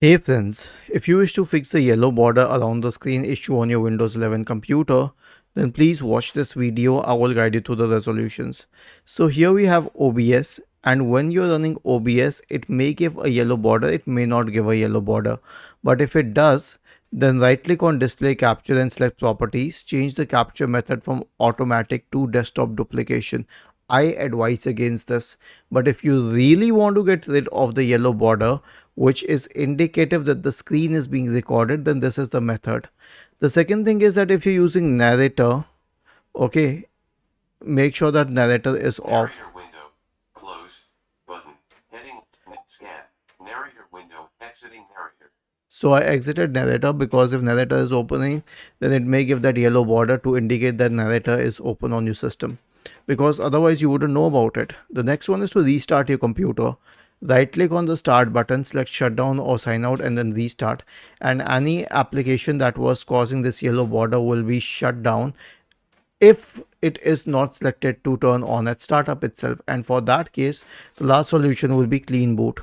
Hey friends, if you wish to fix the yellow border around the screen issue on your Windows 11 computer, then please watch this video. I will guide you through the resolutions. So here we have OBS, and when you're running OBS, it may give a yellow border, it may not give a yellow border. But if it does, then right click on display capture and select properties, change the capture method from automatic to desktop duplication. I advise against this, but if you really want to get rid of the yellow border, which is indicative that the screen is being recorded, then this is the method. The second thing is that if you're using narrator, okay, make sure that narrator is off. Narrator window, close, button, heading, scan, narrator window, exiting narrator. So I exited narrator because if narrator is opening, then it may give that yellow border to indicate that narrator is open on your system, because otherwise you wouldn't know about it. The next one is to restart your computer. Right click on the start button, select shutdown or sign out, and then restart, and any application that was causing this yellow border will be shut down if it is not selected to turn on at startup itself. And for that case, the last solution will be clean boot.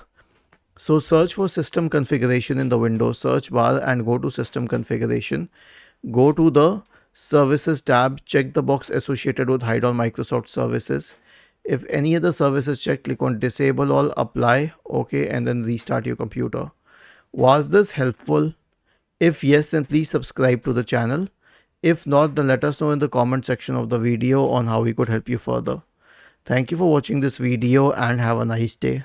So search for system configuration in the Windows search bar and go to system configuration. Go to the services tab, check the box associated with hide all Microsoft services. If any other service is checked, click on disable all, apply, okay, and then restart your computer. Was this helpful? If yes, then please subscribe to the channel. If not, then let us know in the comment section of the video on how we could help you further. Thank you for watching this video and have a nice day.